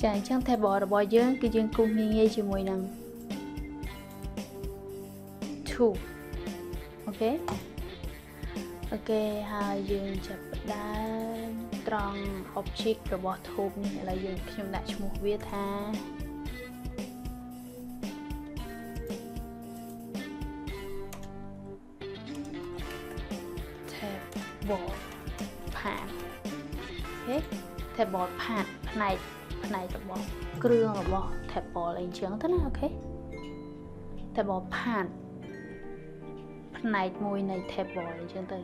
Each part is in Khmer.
Chàng chẳng thể bỏ được bỏ dưỡng cái dưỡng cùng nghe chỉ mùi nâng two. Ok. Ok, hai dưỡng chập đá tròn object rồi bỏ thụp này là dưỡngខ្ញុំដាក់ឈ្មោះវាថាboard pad អូខេ tab board pad ផ្នែករបស់គ្រឿងរបស់ tab board អីចឹងទៅណាអូខេ tab board pad ផ្នែកមួយនៃ tab board អីចឹងទៅ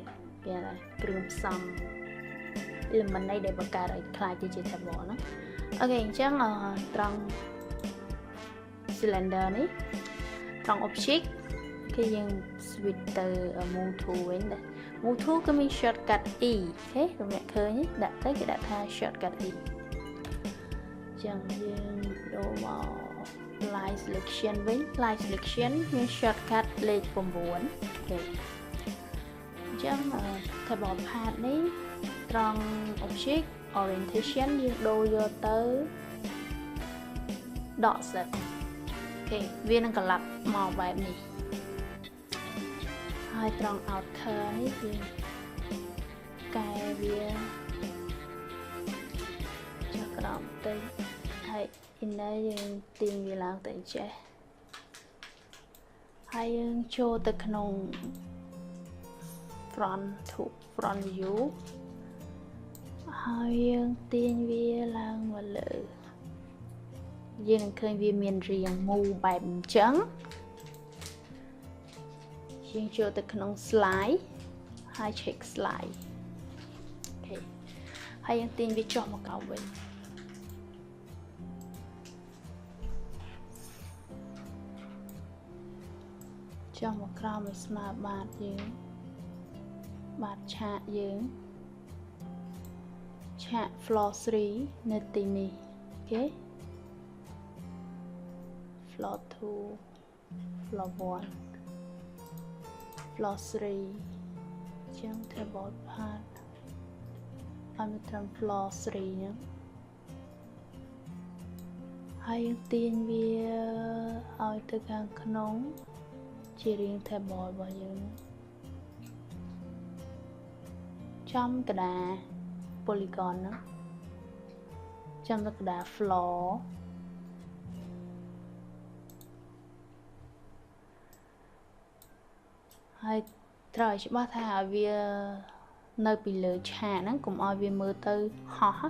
វាថាគ្រឿងផ្សំ element នៃដែលបង្កើតឲ្យខ្លាយទៅជា tab board ហ្នឹងអូខេអញ្ចឹងត្រង់ cylinder នេះត្រង់ object គឺយើង switch ទៅ move to វិញដែរmove to គឺមាន shortcut E អូខេលោកអ្នកឃើញដាក់ទៅគេដាក់ថា shortcut E ចឹងយើងដូរមក line selection វិញ line selection មាន shortcut លេខ9អូខេអញ្ចឹង table path នេះត្រង់ object orientation យើងដូរយកទៅដក set អូខេវានឹងក្លាប់មកបែបនេះហើយត្រង់ outer នេះគឺកែវាចុះក្រោមទៅហើយ inner យើងទាញវាឡើងទៅចេះហើយយើងចូលទៅក្នុង front view ហើយយើងទាញវាឡើងមកលើយើងនឹងឃើញវាមានរាងមូលបែបអញ្ចឹងយើងចូលទៅក្នុង slide ហើយ check slide អូខេហើយយើងទាញវាចុះមកក្រោមវិញចុះមកក្រោមឲ្យស្មើបាតយើងបាតឆាកយើងឆាក floor 3នៅទីនេះអូខេ floor 2 floor 1 floor 3ចឹង table path ឲ្យមកត្រឹម floor 3ហ្នឹងហើយយើងទាញវាឲ្យទៅខាងក្នុងជារាង table របស់យើងចំកដា polygon ហ្នឹងចំកដា floor ហើយត្រូវឲ្យច្បាស់ថាឲ្យវានៅពីលើឆាកហ្នឹងកុំឲ្យវាមើលទៅហោះ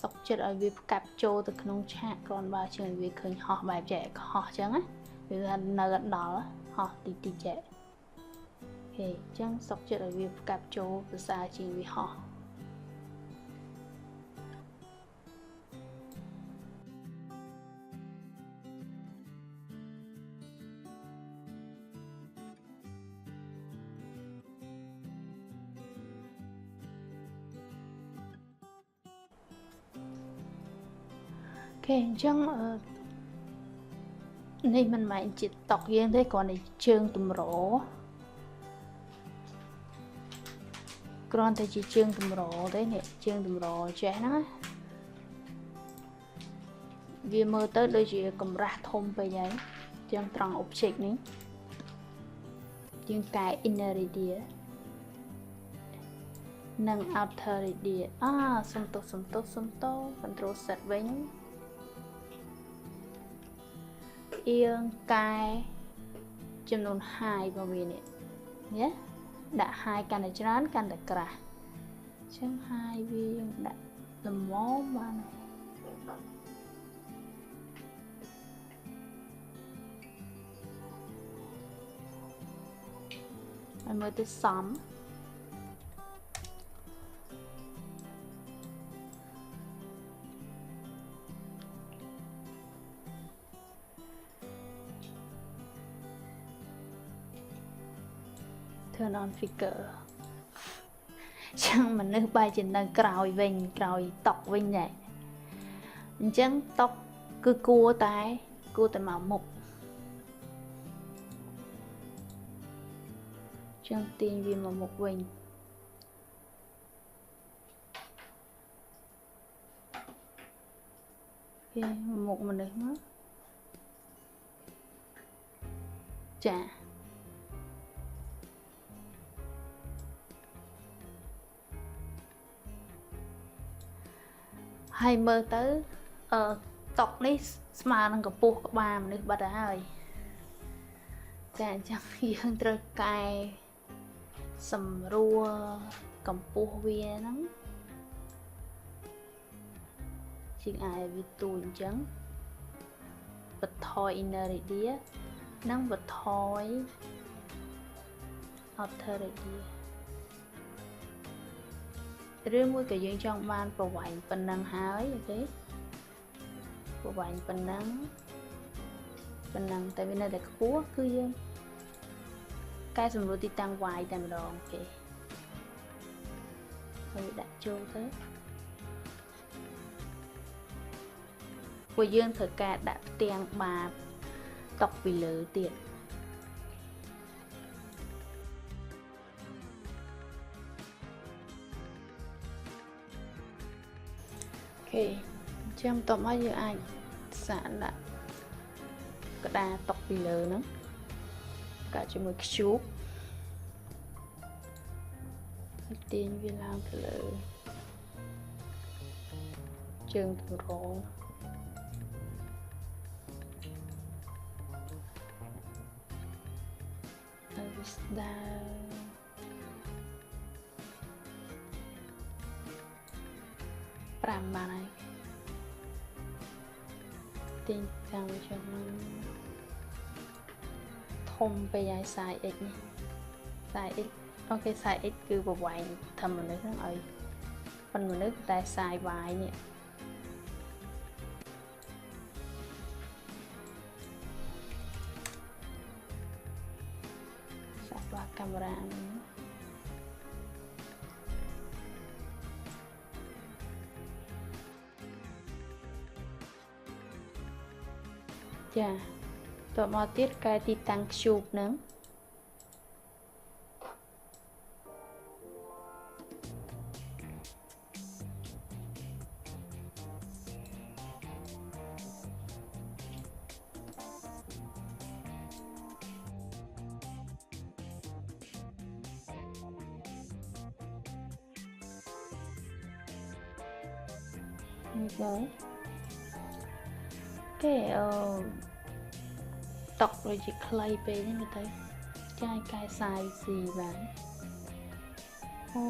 សុកចិត្តឲ្យវាផ្កាប់ចូលទៅក្នុងឆាកគ្រាន់បើជើងវាឃើញហោះបែបចែកហោះអញ្ចឹងណាវាថានៅដល់ហោះតិចចែកអូខេអញ្ចឹងសុកចិត្តឲ្យវាផ្កាប់ចូលភាសាជាងវាហោះអូខេអញ្ចឹងនេះមិនមែនជាតុកយើងទេគ្រាន់តែជើងតម្រគ្រាន់តែជាជើងតម្រទេនេះជើងតម្រចេះហ្នឹងវាមើលទៅដូចជាកម្រាស់ធំពេកហើយចឹងត្រង់ object នេះយើងកែ inner radius និង outer radius សុំទោស control set វិញអៀងកែចំនួន high របស់វានេះណាដាក់ high កាន់តែច្រើនកាន់តែក្រាស់អញ្ចឹង high វាយើងដាក់ល្មមបានហើយមើលទៅសមturn on figure ចឹងមនុស្សបែរជានៅក្រោយវិញក្រោយតុកវិញដែរអញ្ចឹងតុកគឺគួរតែមកមុខចឹងទាញវាមកមុខវិញ một mình được nữa chà hay mơ tới tóc ní mà năng gặp buộc bà mình được bật rồi chà chẳng dương trời cài sầm rùa cầm buộc về nắng chuyện ai vì tụi chẳng vật thôi inner idea năng vật thôi outer idea រឿងមួយក៏យើងចង់បានប្រវែងប៉ុណ្ណឹងហើយអូខេប្រវែងប៉ុណ្ណឹងតែវានៅតែខ្ពស់គឺយើងកែសម្រួលទីតាំង y តែម្ដងអូខេហើយដាក់ចូលទៅពួកយើងត្រូវការដាក់ផ្ទាំងបាតតុកពីលើទៀតចាំតមកយើងអាចសាកដាក់ក្តារតុកពីលើហ្នឹងកាត់ជាមួយ cube ទាញវាឡើងទៅលើជើងទម្រង់ហើយវាស្ដើង5បានហើយទាញខាងវាចុះមកធំពេកហើយសាយ x នេះសាយ x អូខេសាយ x គឺប្រវែងធំមនុស្សហ្នឹងឲ្យប៉ុនមនុស្សតែសាយ y នេះសាក់បាកាមេរ៉ានេះចាតមកទៀតកែទីតាំង cube ហ្នឹងនេះទៅគេតុកដូចជាខ្លីពេកហ្នឹងមើលទៅចាយកែសាយស៊ីបានអូ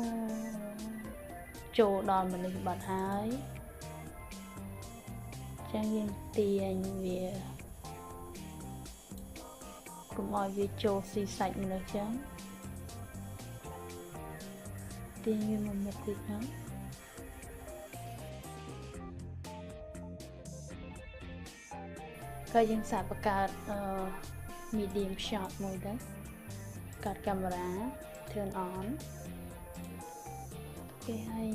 ចូលដល់មនុស្សបាត់ហើយចឹងយើងទាញវាកុំឲ្យវាចូលស៊ីសាច់មនុស្សចឹងទាញវាមកមុខទៀតហ្នឹងក៏យើងសាកបង្កើតmedium shot មួយដែរកាត់កាមេរ៉ា turn on គេឲ្យ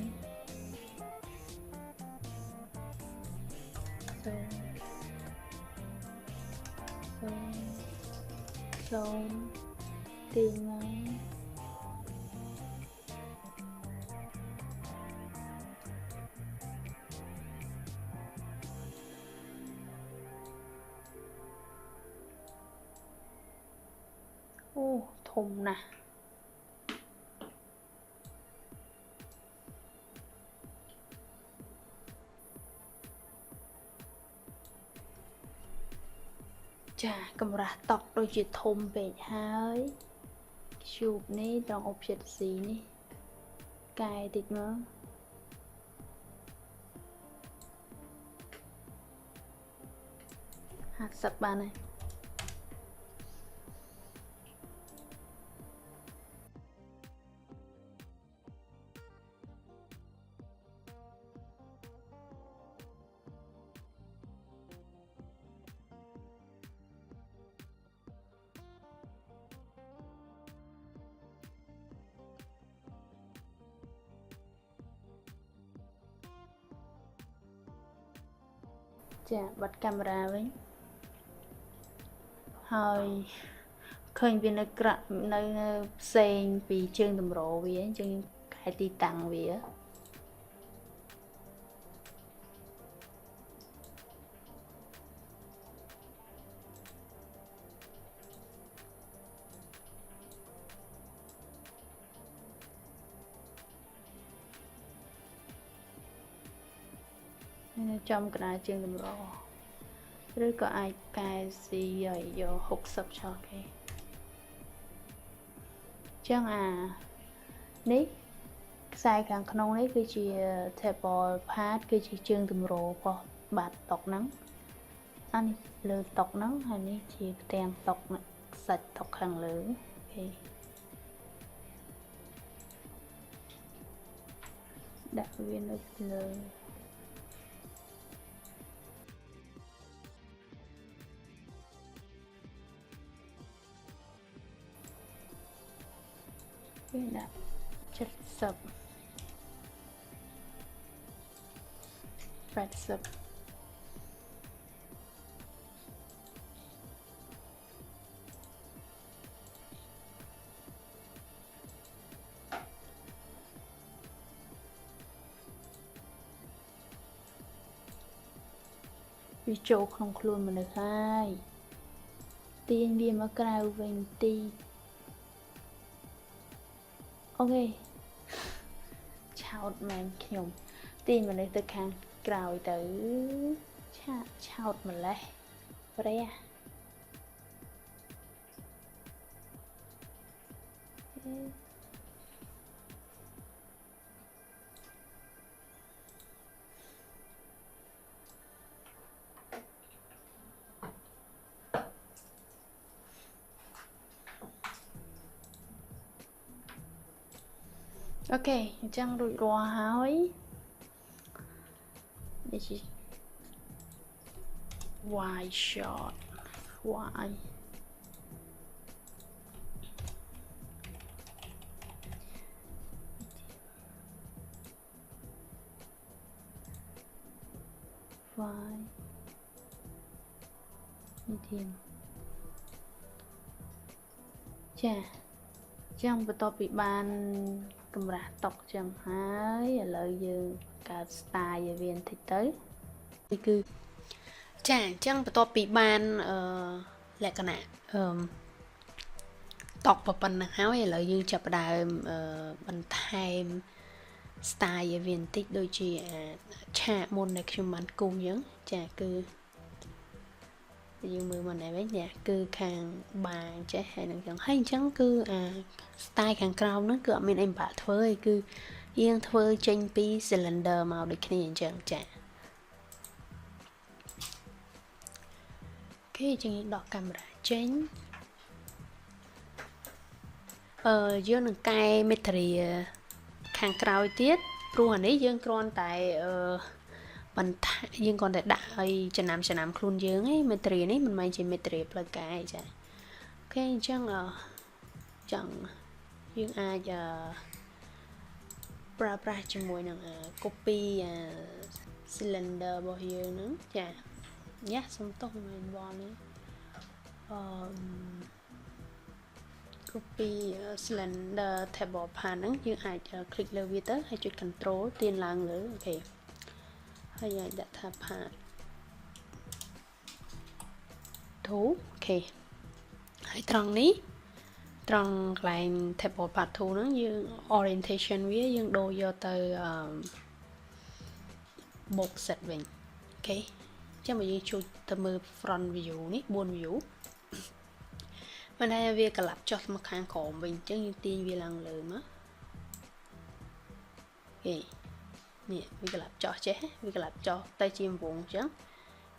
សូមទាញមកអូធំណាស់ចាកម្រាស់តុកដូចជាធំពេកហើយ cube នេះត្រង់ object C នេះកែតិចមក50បានហើយចាបិទកាមេរ៉ាវិញហើយឃើញវានៅក្រាក់នៅផ្សេងពីជើងតម្រវាអញ្ចឹងកែទីតាំងវា nó trong cái này chương tầm rô rồi có ai cái gì vậy vô hụt sập cho cái chẳng à ní sai càng không đấy cái chỉ table pad cái chỉ chương tầm rô có bạt tọc nắng anh lừa tọc nắng hay ní chỉ đèn tọc sạch tọc hàng lửa okay. Đặt viên được lời viên đặt chất sập red sập vì chỗ không luôn mà được hai tiền đi mà cái về ti ok chào mẹ nhung tiền mà được từ khang cào tới chào mà lấy đây à ok chẳng rủi ro hỏi để chị wide shot wide wide medium chà chẳng bắt đầu bị ban cầm ra tóc chẳng hái lợi dương cả style về viên thích tới thì cứ chẳng bắt đầu bị ban lại cái này tóc và phần hái lợi dương chập đài bằng time style về viên thích đôi chị cha môn này khi mình cùng nhớ chả cứ dương mười mình này với nhà cứ càng bàn trẻ hay là chẳng hay chẳng cứ style càng cao nó cứ mình em bảo thôi cứ yên thôi tranh pi cylinder màu để khi nhìn chẳng chả cái chân đọc camera tranh dương được cài metri càng cao tiết luôn ấy dương con tại mình dương còn để đại cho nam luôn dương ấy metri này mình may chỉ metri là cái chả cái chẳng là chẳng dương ai giờ pra cho mùi nè copy cylinder bao nhiêu nữa chả nhá xong tốt mình vào nữa copy cylinder table pan nữa dương ai giờ click lên viết tới hay chụp control tiền làng nữa ok hay là đặt tab pan thú ok hãy tròn ní trong lại table path thu nó như orientation với dương đồ do từ một set mình ok chứ mà như chui từ mưa front view ní buồn view mình hay việc cả lắp cho một hàng cổ mình chứ như tin vì lần lừa mất ok nè việc lắp cho chứ việc lắp cho tay chim vùng chứ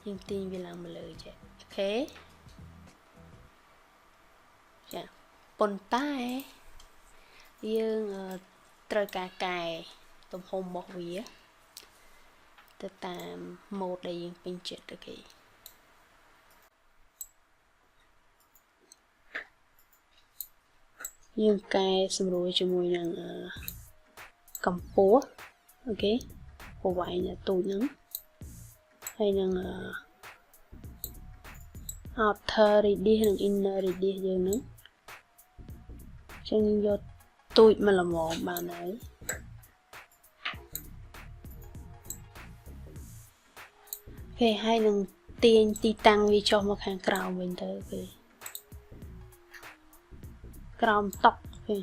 nhưng tin vì lần mà lừa chứ ok dạ bồn tay dương trời cài tôm hùm một vía từ tam một đây dương pin chết được kì dương cài xong rồi cho mùi rằng cầm phố ok của vậy là tụi nắng hay rằng outer đi hay inner đi dương nữa chân do tụi mà là một bạn ấy ok hay đừng tiền ti tăng vì cho một hàng cào mình tới ok cào tóc ok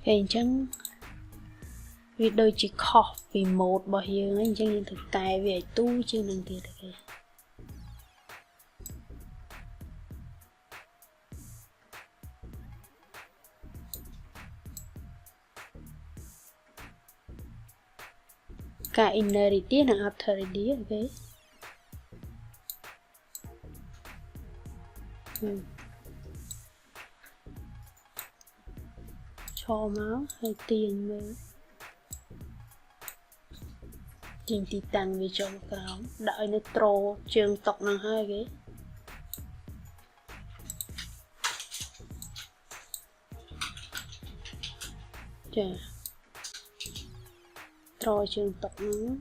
ok chẳng vì đôi chỉ khó vì một bao nhiêu ấy chẳng những thực tại về tu chứ nâng tiệt kìa cả innerity là authority ok cho máu hay tiền mới tiền thì tăng về cho một cái đợi nitro trường tộc năng hai cái chà trôi trường tộc năng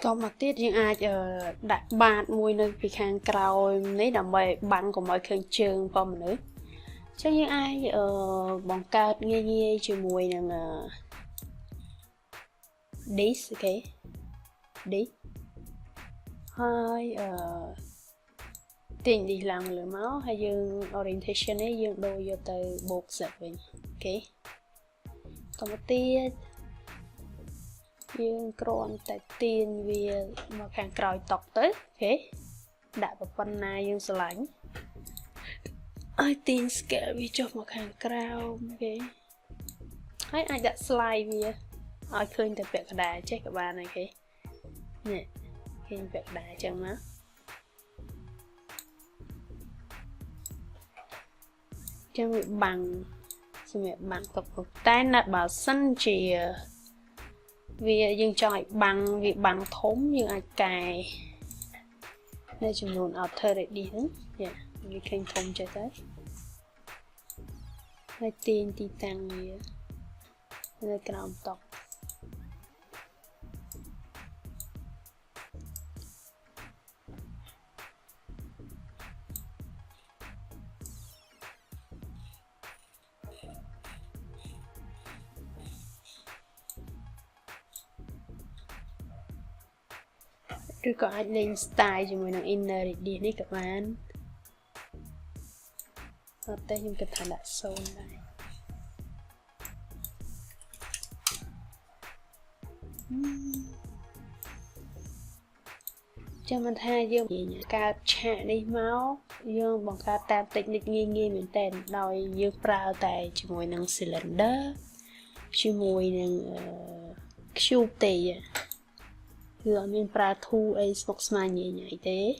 còn một tiết riêng ai đặt bạn mùi nơi vì kháng cầu lấy đảm bày bằng của mọi kháng trường vào mình nữa chắc những ai bằng cao nghe nghe chữ mùi rằng this ok this hai tiền đi làm lửa máu hay dương orientation ấy dương đôi vô từ bột giật mình ok còn một tiết dương còn tại tiền vì mà kháng còi tộc tới ok đã vào phần này dương sẽ lánh ai tin scale vì cho một hàng crown ok hãy ai đặt slide vì ai khơi tập vẽ đá check các bạn này ok nè khi vẽ đá chẳng nó cho bị bằng xin mẹ bằng tập hợp tay nạt bảo sân chỉ vì dương chọn bằng vì bằng thốn như ai cài nên chúng luôn authority đấy yeah vì kênh thông cho tới hai tiền thì tăng nhiều nên cái nào tộc rồi có ai lên style cho mình inner đi đi các bạn ở đây chúng ta đặt sâu này cho mình thay dương gì nhỉ cao chạ đi máu dương bằng cao tam tịch lịch nghi nghi mình tên đòi dương prao tại chỉ mùi năng cylinder chỉ mùi năng siêu tì vừa mình prao thu ấy spokesman nhẹ nhảy thế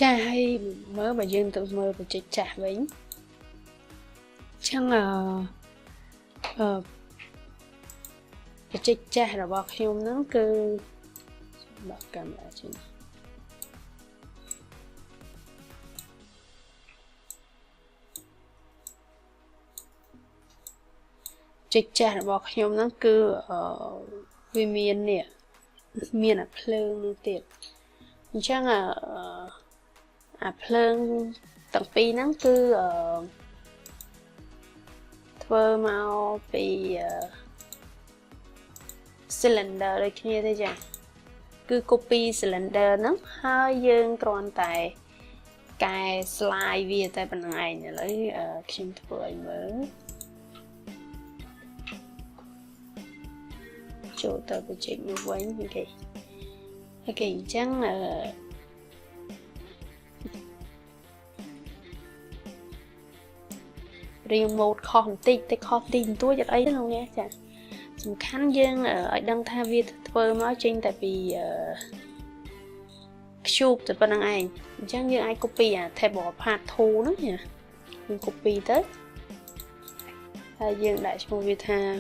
cha hay mới bà dương tự mơ và chạy trả với chẳng là chạy trả là bọc hiểm nó cứ bọc cầm lại chứ chạy trả là bọc hiểm nó cứ vì miền nè miền là phơn luôn tiệt chắc là phơn tầng pi nó cứ thơ mau bị cylinder đây kia thế chẳng cứ copy cylinder nó hơi dương còn tại cái slide về tại bên này này lấy kim thổi mới chỗ tao bị chỉnh như vậy ok ok chắc là riêng một con tin tới con tin tôi cho ấy luôn nha chả chúng khán dân ở đăng tha viết thơ nói trên tại vì chụp từ bên này chắc như ai copy thay bỏ phạt thu nữa nha mình copy tới dân đại cho viết tha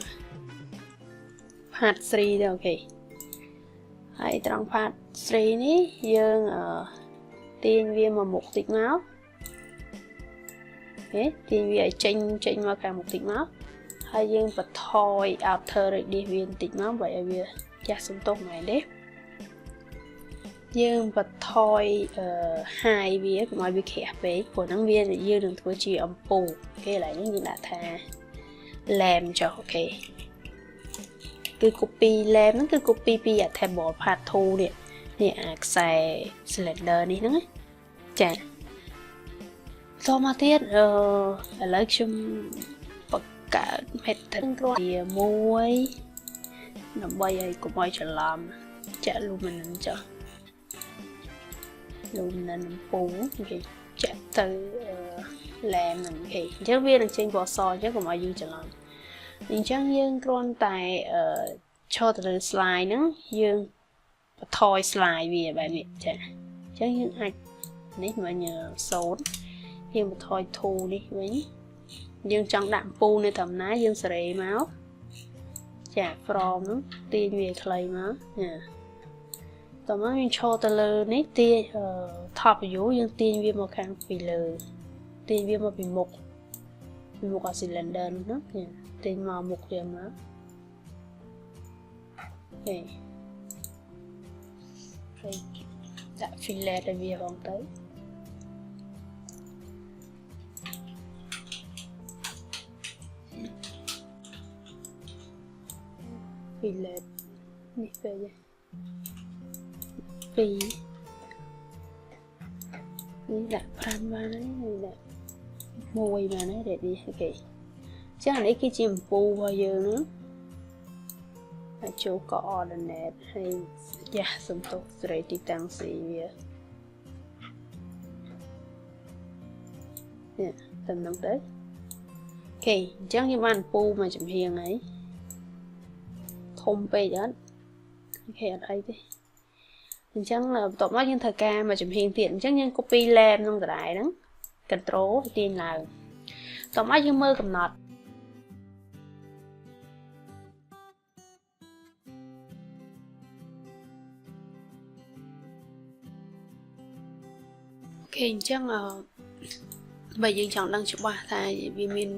part 3 ទេអូខេហើយត្រង់ part 3 នេះយើងទាញវាមកមុខតិចមកទាញវាឲ្យចេញមកខាងមុខតិចមកហើយយើងបន្ថយ outer radius វាបន្តិចមកបើឲ្យវាចាស់សំទុះមែនទេយើងបន្ថយhigh វាកុំឲ្យវាក្រាស់ពេកព្រោះហ្នឹងវាយើងនឹងធ្វើជាអំពូលគេឡើយនេះយើងដាក់ថា lamp ចុះអូខេគឺ copy lamp ហ្នឹងគឺ copy ពី table part 2នេះអាខ្សែ cylinder នេះហ្នឹងចាតមកទៀតឥឡូវខ្ញុំបង្កើត pattern មួយដើម្បីឲ្យកុំឲ្យច្រឡំចាក់ luminance ចុះ luminance អំពូលគេចាក់ទៅ lamp ហ្នឹងគេអញ្ចឹងវានឹងចេញពណ៌សអញ្ចឹងកុំឲ្យយើងច្រឡំអញ្ចឹងយើងគ្រាន់តែឈរទៅលើ slide ហ្នឹងយើងបន្ថយ slide វាបែបនេះចាអញ្ចឹងយើងអាចនេះមិញ0យើងបន្ថយ 2 នេះវិញយើងចង់ដាក់អំពូលនៅត្រឹមណាយើងសេរីមកចា from ហ្នឹងទាញវាខ្លីមកណាតោះមកយើងឈរទៅលើនេះទាញtop view យើងទាញវាមកខាងពីលើទាញវាមកពីមុខអា cylinder នោះណាទាញមកមុខវាមកហើយដាក់ fillet ឲ្យវាផងទៅfillet នេះពេកនេះដាក់5បានហើយនេះដាក់1បានហើយ ready អូខេចានេះគឺជាអំពូលរបស់យើងណាហើយចូល coordinate ហើយយ៉ាសំទុះស្រីទីតាំង C វានេះតំណឹងទៅអូខេអញ្ចឹងយើងបានអំពូលមកចំហៀងហើយធំពេកអត់អូខេអត់អីទេអញ្ចឹងបន្ទាប់មកយើងត្រូវការមកចំហៀងទៀតអញ្ចឹងយើង copy lamp ក្នុងដដែលហ្នឹង control ទាញឡើងបន្ទាប់មកយើងមើលកំណត់អូខេអញ្ចឹងបើយើងចង់ដឹងច្បាស់ថាវាមាន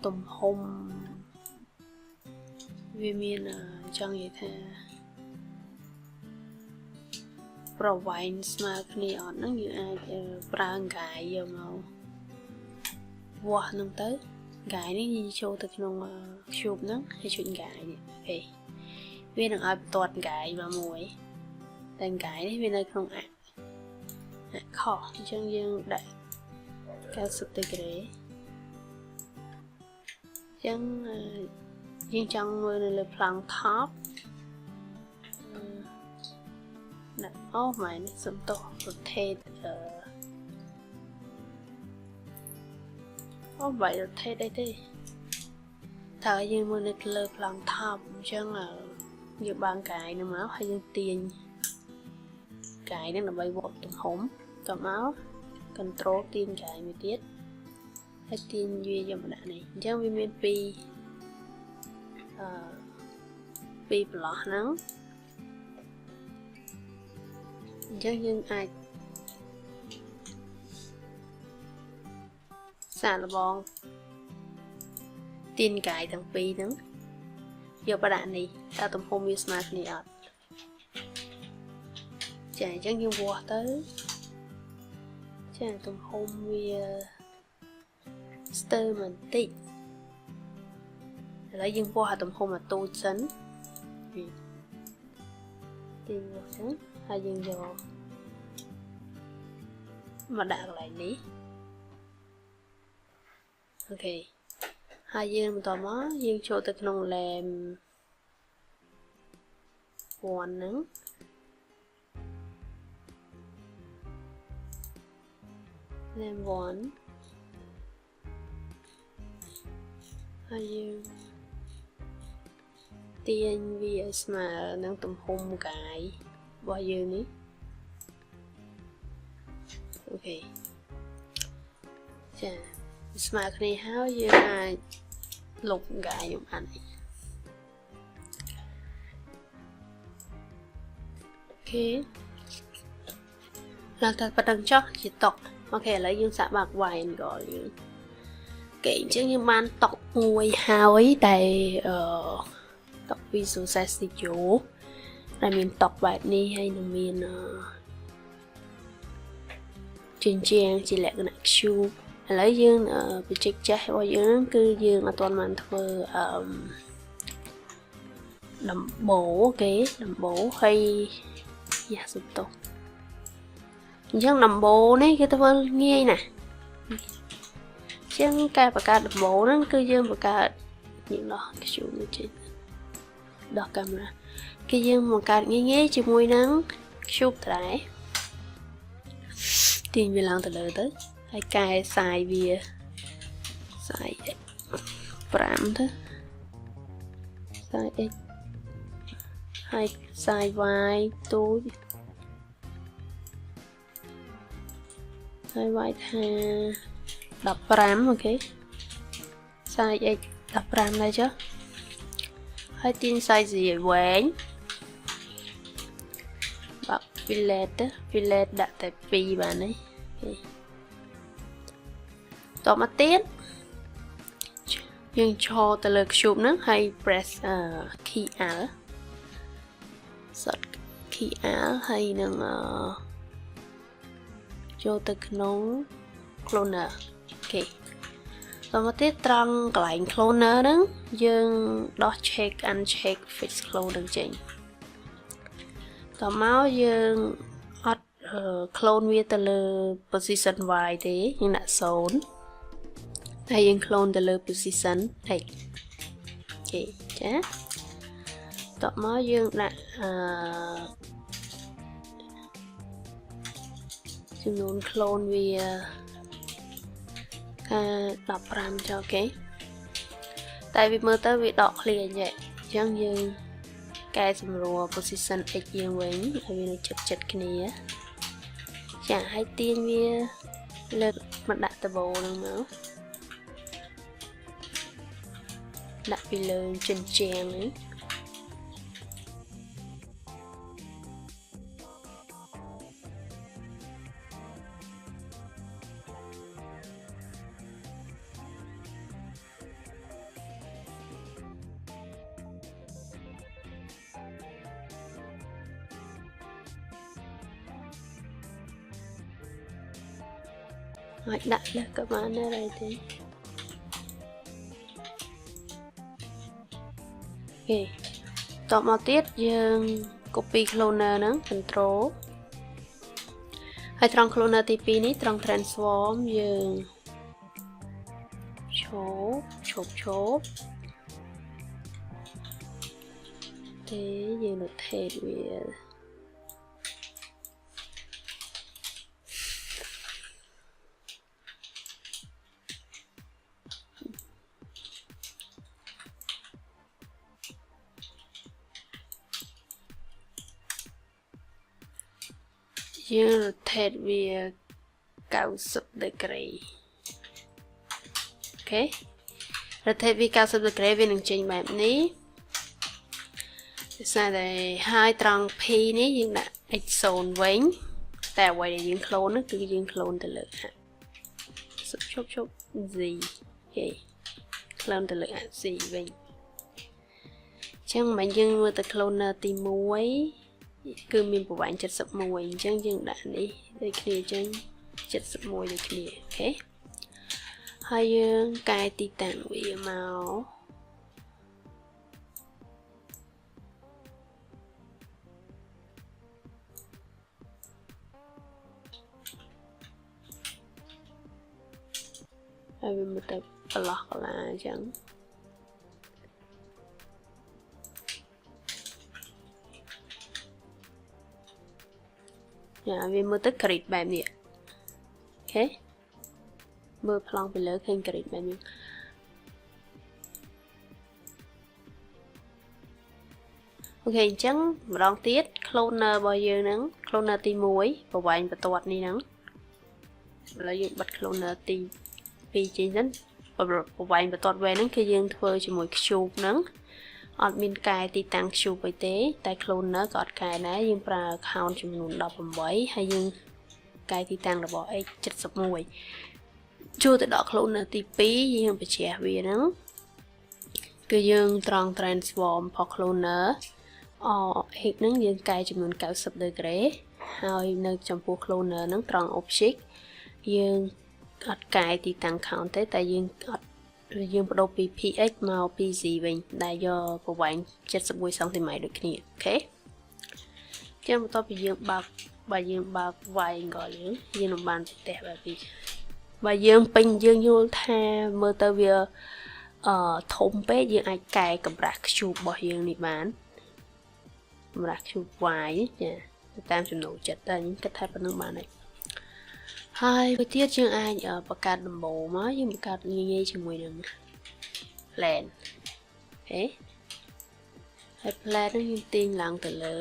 ទំហំវាមានចង់និយាយថាប្រវែងស្មើគ្នាអត់ហ្នឹងយើងអាចប្រើកាយយកមកវាស់ហ្នឹងទៅកាយនេះចូលទៅក្នុង cube ហ្នឹងហើយចុចកាយនេះអូខេវានឹងឲ្យបន្ទាត់កាយមកមួយតែកាយនេះវានៅក្នុងខុសអញ្ចឹងយើងដាក់90 degree អញ្ចឹងយើងចង់មើលនៅលើប្លង់ top ដាក់អូម៉ែនេះសំទោស rotate អូបែរ rotate អីទេតើយើងមើលនៅលើប្លង់ top អញ្ចឹងយើងបាំងកាយនឹងមកហើយយើងទាញកាយនឹងដើម្បីវត្តទំហំតមក control ទាញកាយមួយទៀតហើយទាញវាយកមកដាក់នេះអញ្ចឹងវាមានពីរប្លោះហ្នឹងអញ្ចឹងយើងអាចសាកល្បងទាញកាយទាំងពីរហ្នឹងយកមកដាក់នេះតើទំហំវាស្មើគ្នាអត់ចាអញ្ចឹងយើងវាស់ទៅចាទំហំវាស្ទើរបន្តិចឥឡូវយើងវាស់ទំហំអាតូចសិនទាញវាស់ចឹងហើយយើងយកមកដាក់កន្លែងនេះអូខេហើយយើងបន្តមកយើងចូលទៅក្នុង lamp 1 ហ្នឹងlamp 1ហើយយើងទាញវាឲ្យស្មើនឹងទំហំកាយរបស់យើងនេះអូខេចាស្មើគ្នាហើយយើងអាចលុបកាយខ្ញុំអាន Okay. Là ta bắt đầu cho chỉ tọc. Ok, lấy dương xã bạc vài gọi dương. Kể chứ như man tọc mùi hào tại tọc visual size chỗ. Là mình tọc bạc đi hay là mình chuyên trang chỉ lẽ cái nạc chu. Lấy dương bị chết chết và dương cứ dương là toàn màn thơ đầm bổ đầm bổ hay dạ sụp tổ chẳng đầm bổ này cái ta vâng nghe nè chẳng ca và ca đầm bổ nó cứ dương và ca những đó cái chủ như trên đó camera cái dương một ca nghe chỉ mùi nắng chụp lại tìm về làm từ lời tới hay cài xài bìa xài pram thế xài x hay xài y túi xài y tha đập pram ok xài x đập pram đây chứ hay tin xài gì quán bạc fillet đã tại pi bạn ấyต่อมาติดยังโชว์ตะเลิกชุบนะให้ press key R สด key R ให้นึงโจตะขนม cloner โอเคต่อมาติดตรังกลาย cloner นึงยังดอ check uncheck fix cloner จริงต่อมายังอัดclone វាទៅលើ position y ទេយើងដាក់0ហើយយើង clone ទៅលើ position x អូខេចាតោះមកយើងដាក់ចំនួន clone វា15ចុះអូខេតែវាមើលទៅវាដកឃ្លាអញ្ចឹងយើងកែសម្រួល position x យើងវិញឲ្យវានៅចិត្តគ្នាចាឲ្យទាញវាលើកមកដាក់តបោហ្នឹងមកដាក់ពីលើចិញ្ចៀងហ្នឹងហើយដាក់លើក៏បានដែរទេអូខេតបមកទៀតយើង copy cloner ហ្នឹង control ហើយត្រង់ cloner ទី2នេះត្រង់ transform យើងឈប់ទេយើង rotate វា យើង rotate វា90 degree អូខេ rotate វា90 degree វានឹងចេញបែបនេះដោយសារតែហើយត្រង់ P នេះយើងដាក់ x0 វិញតែអ្វីដែលយើង clone នោះគឺយើង clone ទៅលើជប់ z អូខេ clone ទៅលើ z វិញអញ្ចឹងមិនយើងមើលទៅ cloner ទី1គឺមានប្រវែង71អញ្ចឹងយើងដាក់នេះដូចគ្នាអញ្ចឹង71ដូចគ្នាអូខេហើយយើងកែទីតាំងវាមកហើយវាមកទៅប្រឡោះកន្លាអញ្ចឹងវាមើលទៅ grid បែបនេះអូខេមើលប្លង់ពីលើឃើញ grid បែបនេះអូខេអញ្ចឹងម្ដងទៀត cloner របស់យើងហ្នឹង cloner ទី1ប្រវែងបន្ទាត់នេះហ្នឹងឥឡូវយើងបិទ cloner ទី2ចេញសិនប្រវែងបន្ទាត់វែងហ្នឹងគឺយើងធ្វើជាមួយ cube ហ្នឹង អត់មានកែទីតាំង Cube អីទេតែ cloner ក៏អត់កែដែរយើងប្រើ account ចំនួន18ហើយយើងកែទីតាំងរបស់ x71 ចូលទៅដល់ cloner ទី2យើងបញ្ជ្រាបវាហ្នឹងគឺយើងត្រង់ transform ផង cloner x ហ្នឹងយើងកែចំនួន90 degree ហើយនៅចំពោះ cloner ហ្នឹងត្រង់ object យើងអត់កែទីតាំង count ទេតែយើងអត់យើងបដូរពី px មក pz វិញដែលយកប្រវែង71 cm ដូចគ្នាអូខេចឹងបន្ទាប់ពីយើងបើយើងបើក y angle យើងនឹងបានផ្ទះបែបនេះបើយើងពេញយើងយល់ថាមើលទៅវាធំពេកយើងអាចកែកម្រាស់ cube របស់យើងនេះបានកម្រាស់ cube y ចាតាមចំណូលចិត្តតែខ្ញុំគិតថាប៉ុណ្្នឹងបានហើយហើយមួយទៀតយើងអាចបង្កើតដំបូងមកយើងបង្កើតងាយៗជាមួយនឹង plan អូខេហើយ plan ហ្នឹងយើងទាញឡើងទៅលើ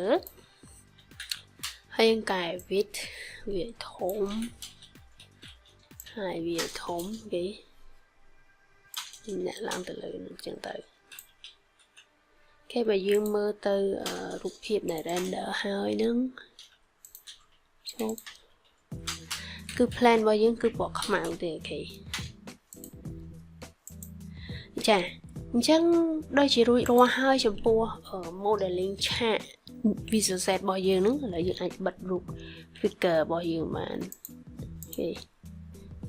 ហើយយើងកែ width វាធំហើយវាធំគេអ្នកឡើងទៅលើនឹងចឹងទៅគេបើយើងមើលទៅរូបភាពដែល render ហើយហ្នឹងជប់គឺ plan របស់យើងគឺពណ៌ខ្មៅទេអូខេចាអញ្ចឹងដូចជារួចរាល់ហើយចំពោះ modeling ឆាក visual set របស់យើងហ្នឹងឥឡូវយើងអាចបិទរូប figure របស់យើងបានអូខេ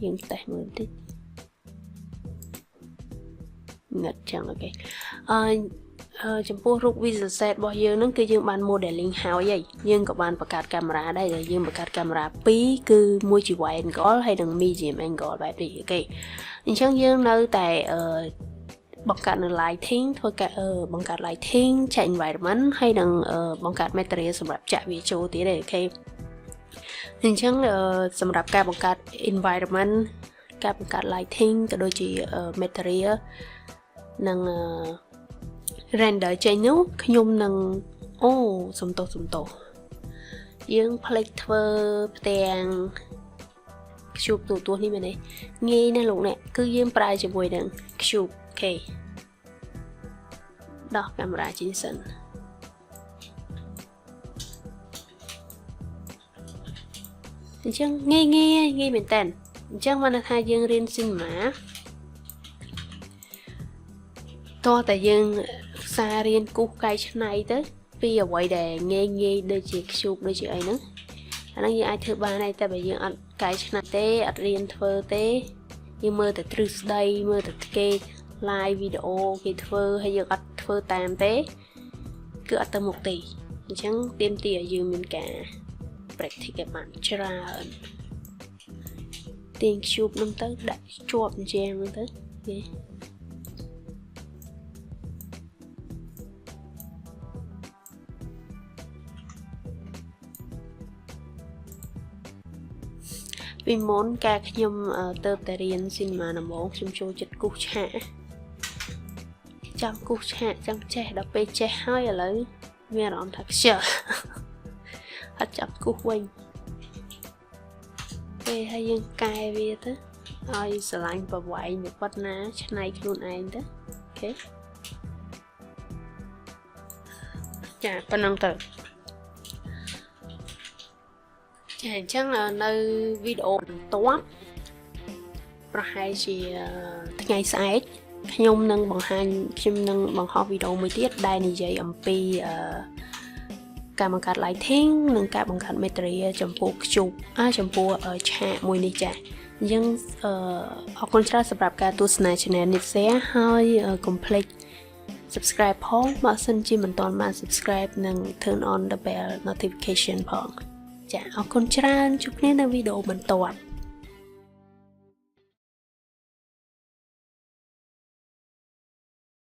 យើងតេស្តមើលតិចងាត់ចឹងអូខេចំពោះរូប visual set របស់យើងហ្នឹងគឺយើងបាន modeling ហើយយើងក៏បានបង្កើតកាមេរ៉ាដែរដែលយើងបង្កើតកាមេរ៉ា2គឺមួយជា wide angle ហើយនិង medium angle បែបនេះអូខេអញ្ចឹងយើងនៅតែបង្កើតនៅ lighting ធ្វើការបង្កើត lighting ចាក់ environment ហើយនិងបង្កើត material សម្រាប់ចាក់វាចូលទៀតទេអូខេអញ្ចឹងសម្រាប់ការបង្កើត environment ការបង្កើត lighting ក៏ដូចជា material និង render ចេញនោះខ្ញុំនឹងសំទោសយើងផ្លេចធ្វើផ្ទាំងcube ទូនេះមែនទេងាយណាស់លោកអ្នកគឺយើងប្រើជាមួយនឹង cube អូខេដោះកាមេរ៉ាចេញសិនអញ្ចឹងងាយមែនតើអញ្ចឹងបានថាយើងរៀន cinema តោះតែយើងសាររៀនគូសកែច្នៃទៅពីអ្វីដែលងាយដូចជា cube ដូចជាអីហ្នឹងអាហ្នឹងយើងអាចធ្វើបានហើយតែបើយើងអត់កែច្នៃទេអត់រៀនធ្វើទេយើងមើលតែទ្រឹស្ដីមើលតែគេ live វីដេអូគេធ្វើហើយយើងអត់ធ្វើតាមទេគឺអត់ទៅមុខទេអញ្ចឹងទាមទារឲ្យយើងមានការ practice ឲ្យបានច្រើនទាញ cube ហ្នឹងទៅដាក់ជាប់ជាងហ្នឹងទៅគេពីមុនការខ្ញុំទៅតែរៀន cinema ដំបូងខ្ញុំចូលចិត្តគូសឆាកចាំគូសឆាកចាំចេះដល់ពេលចេះហើយឥឡូវមានអារម្មណ៍ថាខ្ជិលអត់ចាប់គូសវិញពេលហើយយើងកែវាទៅឲ្យស្រឡាញ់ប្រវែងវាប៉ុណ្ណាឆ្នៃខ្លួនឯងទៅអូខេចាប៉ុណ្ណឹងទៅចាអញ្ចឹងនៅវីដេអូបន្ទាប់ប្រហែលជាថ្ងៃស្អែកខ្ញុំនឹងបង្ហោះវីដេអូមួយទៀតដែលនិយាយអំពីការបង្កើត lighting និងការបង្កើត material ចំពោះ cube ចំពោះឆាកមួយនេះចាអញ្ចឹងអរគុណច្រើនសម្រាប់ការទស្សនា channel នេះហើយកុំភ្លេច subscribe ផងបើសិនជាមិនទាន់បាន subscribe និង turn on the bell notification ផងចាអរគុណច្រើនជួបគ្នានៅវីដេអូបន្ទាប់